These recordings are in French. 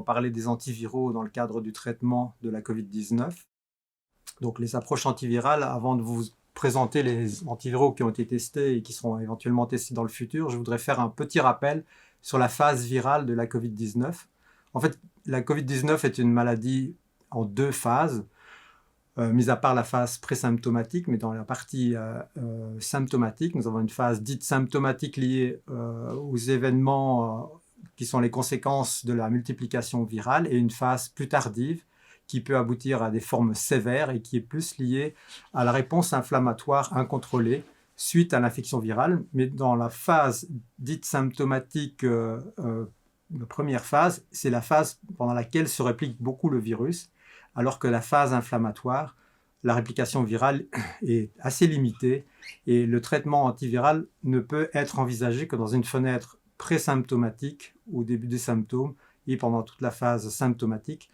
parler des antiviraux dans le cadre du traitement de la Covid-19. Donc les approches antivirales, avant de vous présenter les antiviraux qui ont été testés et qui seront éventuellement testés dans le futur, je voudrais faire un petit rappel sur la phase virale de la Covid-19. En fait, la Covid-19 est une maladie en deux phases, mis à part la phase présymptomatique, mais dans la partie symptomatique, nous avons une phase dite symptomatique liée aux événements qui sont les conséquences de la multiplication virale, et une phase plus tardive qui peut aboutir à des formes sévères et qui est plus liée à la réponse inflammatoire incontrôlée suite à l'infection virale. Mais dans la phase dite symptomatique, la première phase, c'est la phase pendant laquelle se réplique beaucoup le virus, alors que la phase inflammatoire, la réplication virale est assez limitée et le traitement antiviral ne peut être envisagé que dans une fenêtre présymptomatique au début des symptômes et pendant toute la phase symptomatique,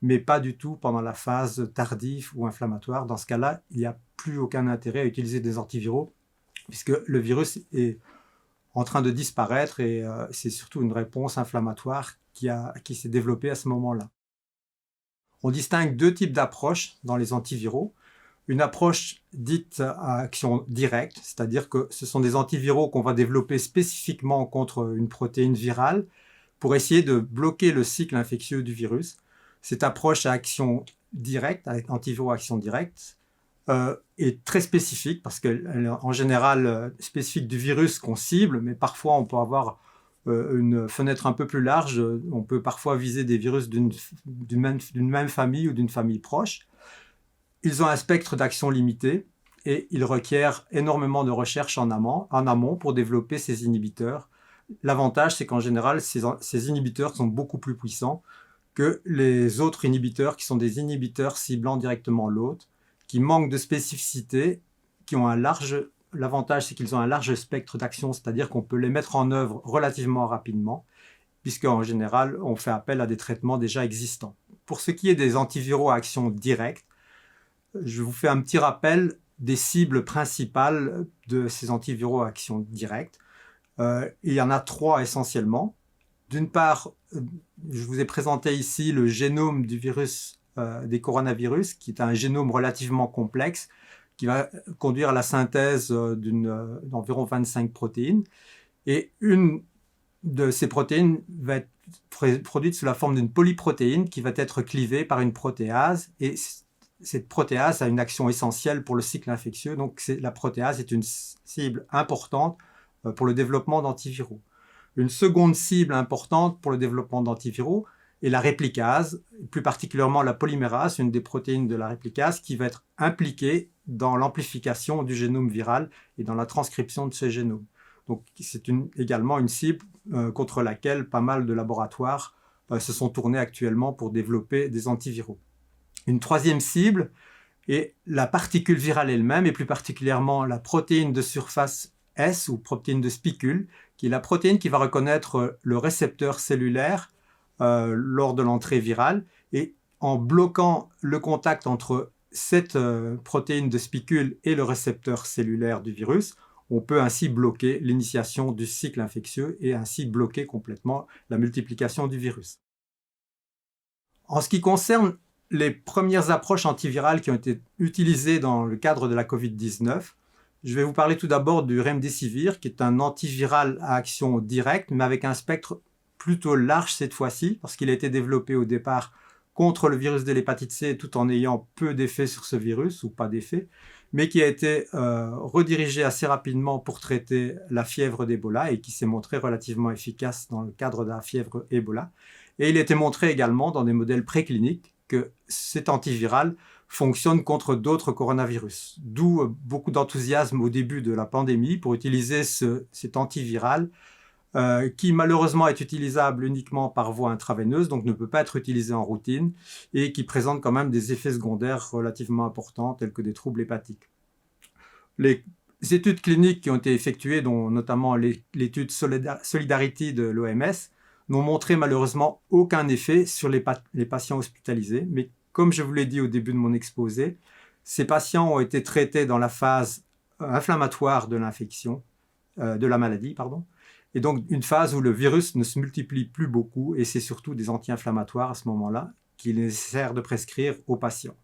mais pas du tout pendant la phase tardive ou inflammatoire. Dans ce cas-là, il n'y a plus aucun intérêt à utiliser des antiviraux puisque le virus est en train de disparaître et c'est surtout une réponse inflammatoire qui s'est développée à ce moment-là. On distingue deux types d'approches dans les antiviraux. Une approche dite à action directe, c'est-à-dire que ce sont des antiviraux qu'on va développer spécifiquement contre une protéine virale pour essayer de bloquer le cycle infectieux du virus. Cette approche à action directe, avec antiviraux à action directe, est très spécifique parce qu'elle est en général spécifique du virus qu'on cible, mais parfois on peut avoir une fenêtre un peu plus large. On peut parfois viser des virus d'une même famille ou d'une famille proche. Ils ont un spectre d'action limité et ils requièrent énormément de recherche en amont pour développer ces inhibiteurs. L'avantage, c'est qu'en général, ces inhibiteurs sont beaucoup plus puissants que les autres inhibiteurs qui sont des inhibiteurs ciblant directement l'hôte, qui manquent de spécificité, qui ont l'avantage, c'est qu'ils ont un large spectre d'action, c'est-à-dire qu'on peut les mettre en œuvre relativement rapidement, puisqu'en général, on fait appel à des traitements déjà existants. Pour ce qui est des antiviraux à action directe, je vous fais un petit rappel des cibles principales de ces antiviraux à action directe. Il y en a trois essentiellement. D'une part, je vous ai présenté ici le génome du virus des coronavirus, qui est un génome relativement complexe, qui va conduire à la synthèse d'environ 25 protéines. Et une de ces protéines va être produite sous la forme d'une polyprotéine qui va être clivée par une protéase. Et cette protéase a une action essentielle pour le cycle infectieux. Donc la protéase est une cible importante pour le développement d'antiviraux. Une seconde cible importante pour le développement d'antiviraux est la réplicase, plus particulièrement la polymérase, une des protéines de la réplicase, qui va être impliquée dans l'amplification du génome viral et dans la transcription de ce génome. Donc c'est également une cible contre laquelle pas mal de laboratoires se sont tournés actuellement pour développer des antiviraux. Une troisième cible est la particule virale elle-même, et plus particulièrement la protéine de surface S ou protéine de spicule, qui est la protéine qui va reconnaître le récepteur cellulaire lors de l'entrée virale. Et en bloquant le contact entre cette protéine de spicule et le récepteur cellulaire du virus, on peut ainsi bloquer l'initiation du cycle infectieux et ainsi bloquer complètement la multiplication du virus. En ce qui concerne les premières approches antivirales qui ont été utilisées dans le cadre de la Covid-19, je vais vous parler tout d'abord du Remdesivir, qui est un antiviral à action directe, mais avec un spectre plutôt large cette fois-ci, parce qu'il a été développé au départ contre le virus de l'hépatite C, tout en ayant peu d'effet sur ce virus, ou pas d'effet, mais qui a été redirigé assez rapidement pour traiter la fièvre d'Ebola et qui s'est montré relativement efficace dans le cadre de la fièvre Ebola. Et il a été montré également dans des modèles précliniques que cet antiviral fonctionne contre d'autres coronavirus. D'où beaucoup d'enthousiasme au début de la pandémie pour utiliser cet antiviral qui malheureusement est utilisable uniquement par voie intraveineuse, donc ne peut pas être utilisé en routine, et qui présente quand même des effets secondaires relativement importants, tels que des troubles hépatiques. Les études cliniques qui ont été effectuées, dont notamment l'étude Solidarity de l'OMS, n'ont montré malheureusement aucun effet sur les patients hospitalisés, mais comme je vous l'ai dit au début de mon exposé, ces patients ont été traités dans la phase inflammatoire de l'infection, de la maladie, et donc une phase où le virus ne se multiplie plus beaucoup, et c'est surtout des anti-inflammatoires à ce moment-là qu'il est nécessaire de prescrire aux patients.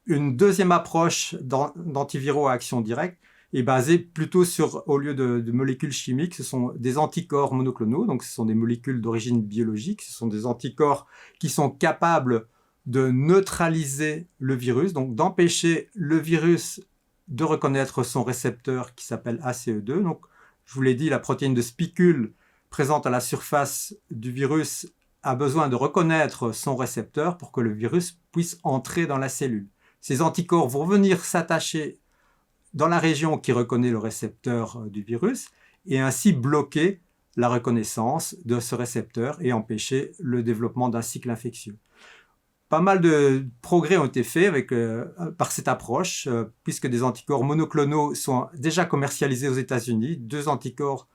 Une deuxième approche d'antiviraux à action directe est basée plutôt sur, au lieu de molécules chimiques, ce sont des anticorps monoclonaux, donc ce sont des molécules d'origine biologique, ce sont des anticorps qui sont capables de neutraliser le virus, donc d'empêcher le virus de reconnaître son récepteur qui s'appelle ACE2. Donc, je vous l'ai dit, la protéine de spicule présente à la surface du virus a besoin de reconnaître son récepteur pour que le virus puisse entrer dans la cellule. Ces anticorps vont venir s'attacher dans la région qui reconnaît le récepteur du virus et ainsi bloquer la reconnaissance de ce récepteur et empêcher le développement d'un cycle infectieux. Pas mal de progrès ont été faits par cette approche, puisque des anticorps monoclonaux sont déjà commercialisés aux États-Unis. 2 anticorps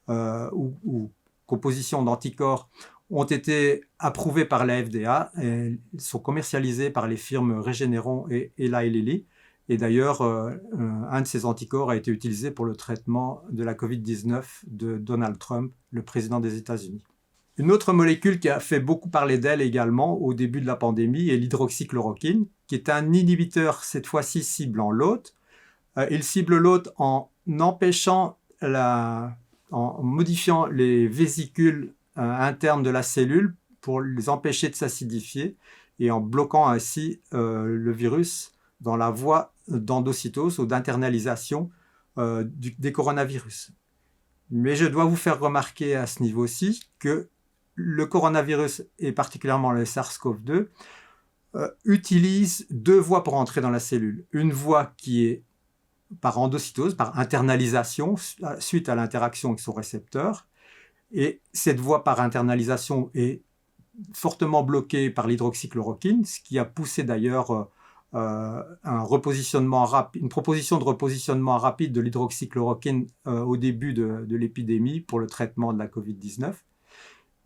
ou compositions d'anticorps ont été approuvés par la FDA et sont commercialisés par les firmes Regeneron et Eli Lilly. Et d'ailleurs, un de ces anticorps a été utilisé pour le traitement de la Covid-19 de Donald Trump, le président des États-Unis. Une autre molécule qui a fait beaucoup parler d'elle également au début de la pandémie est l'hydroxychloroquine, qui est un inhibiteur cette fois-ci ciblant l'hôte. Il cible l'hôte en modifiant les vésicules internes de la cellule pour les empêcher de s'acidifier et en bloquant ainsi le virus dans la voie d'endocytose ou d'internalisation des coronavirus. Mais je dois vous faire remarquer à ce niveau-ci que le coronavirus, et particulièrement le SARS-CoV-2, utilise 2 voies pour entrer dans la cellule. Une voie qui est par endocytose, par internalisation, suite à l'interaction avec son récepteur. Et cette voie par internalisation est fortement bloquée par l'hydroxychloroquine, ce qui a poussé d'ailleurs une proposition de repositionnement rapide de l'hydroxychloroquine au début de l'épidémie pour le traitement de la Covid-19.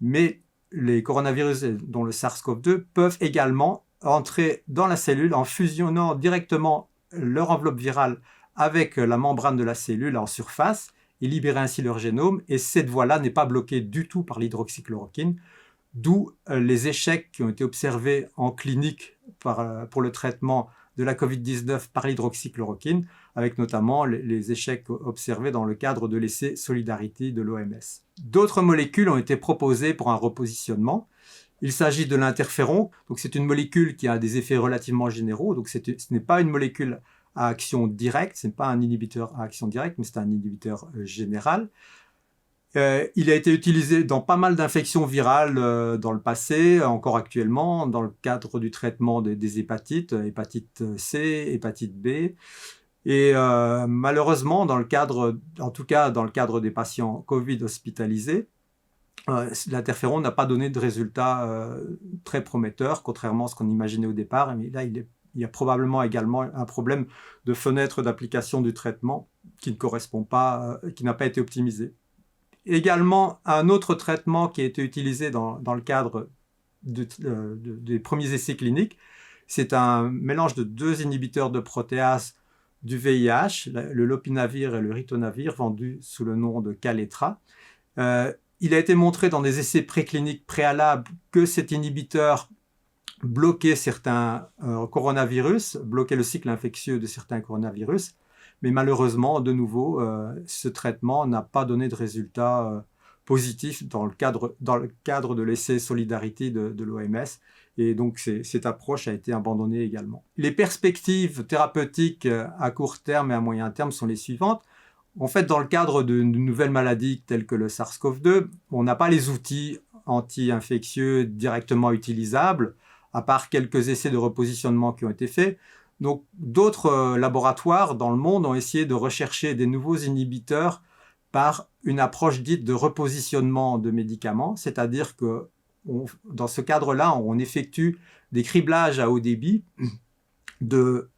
Mais les coronavirus, dont le SARS-CoV-2, peuvent également entrer dans la cellule en fusionnant directement leur enveloppe virale avec la membrane de la cellule en surface et libérer ainsi leur génome. Et cette voie-là n'est pas bloquée du tout par l'hydroxychloroquine, d'où les échecs qui ont été observés en clinique pour le traitement de la Covid-19 par l'hydroxychloroquine, avec notamment les échecs observés dans le cadre de l'essai Solidarity de l'OMS. D'autres molécules ont été proposées pour un repositionnement. Il s'agit de l'interféron, donc c'est une molécule qui a des effets relativement généraux, donc ce n'est pas une molécule à action directe, ce n'est pas un inhibiteur à action directe, mais c'est un inhibiteur général. Il a été utilisé dans pas mal d'infections virales dans le passé, encore actuellement, dans le cadre du traitement des hépatites, hépatite C, hépatite B. Et malheureusement, en tout cas dans le cadre des patients Covid hospitalisés, l'interféron n'a pas donné de résultats très prometteurs, contrairement à ce qu'on imaginait au départ. Mais là, il y a probablement également un problème de fenêtre d'application du traitement qui ne correspond pas, qui n'a pas été optimisé. Également, un autre traitement qui a été utilisé dans le cadre des premiers essais cliniques, c'est un mélange de 2 inhibiteurs de protéase du VIH, le lopinavir et le ritonavir, vendus sous le nom de Kaletra. Il a été montré dans des essais précliniques préalables que cet inhibiteur bloquait certains coronavirus, bloquait le cycle infectieux de certains coronavirus. Mais malheureusement, de nouveau, ce traitement n'a pas donné de résultats positifs dans le cadre de l'essai Solidarity de l'OMS. Et donc, cette approche a été abandonnée également. Les perspectives thérapeutiques à court terme et à moyen terme sont les suivantes. En fait, dans le cadre de nouvelles maladies telles que le SARS-CoV-2, on n'a pas les outils anti-infectieux directement utilisables, à part quelques essais de repositionnement qui ont été faits. Donc, d'autres laboratoires dans le monde ont essayé de rechercher des nouveaux inhibiteurs par une approche dite de repositionnement de médicaments, c'est-à-dire que dans ce cadre-là, on effectue des criblages à haut débit de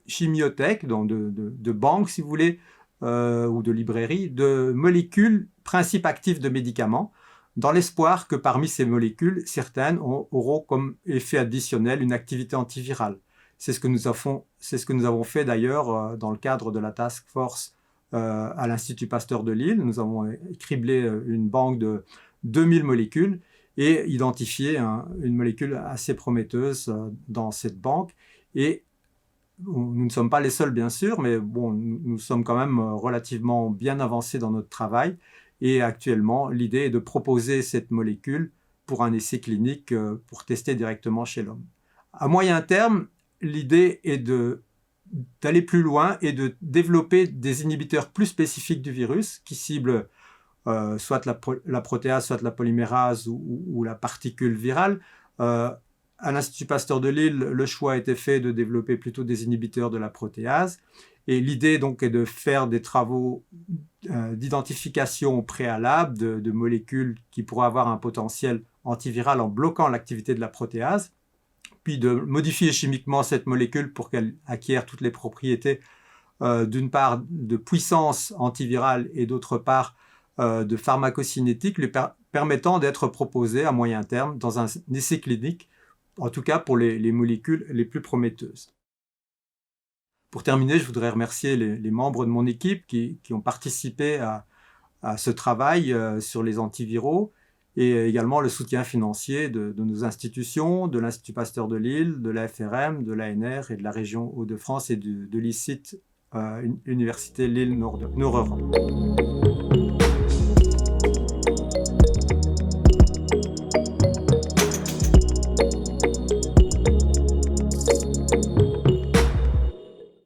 chimiothèques, donc de banques, si vous voulez, ou de librairies, de molécules principes actifs de médicaments, dans l'espoir que parmi ces molécules, certaines auront comme effet additionnel une activité antivirale. C'est ce que nous avons fait d'ailleurs dans le cadre de la task force à l'Institut Pasteur de Lille. Nous avons criblé une banque de 2000 molécules et identifié une molécule assez prometteuse dans cette banque. Et nous ne sommes pas les seuls, bien sûr, mais bon, nous sommes quand même relativement bien avancés dans notre travail. Et actuellement, l'idée est de proposer cette molécule pour un essai clinique pour tester directement chez l'homme. À moyen terme, l'idée est d'aller plus loin et de développer des inhibiteurs plus spécifiques du virus qui ciblent soit la protéase, soit la polymérase ou la particule virale. À l'Institut Pasteur de Lille, le choix a été fait de développer plutôt des inhibiteurs de la protéase. Et l'idée donc est de faire des travaux d'identification au préalable de molécules qui pourraient avoir un potentiel antiviral en bloquant l'activité de la protéase, puis de modifier chimiquement cette molécule pour qu'elle acquiert toutes les propriétés d'une part de puissance antivirale et d'autre part de pharmacocinétique lui permettant d'être proposée à moyen terme dans un essai clinique, en tout cas pour les molécules les plus prometteuses. Pour terminer, je voudrais remercier les membres de mon équipe qui ont participé à ce travail sur les antiviraux et également le soutien financier de nos institutions, de l'Institut Pasteur de Lille, de la FRM, de l'ANR et de la région Hauts-de-France et de l'ICIT, Université Lille Nord-Europe.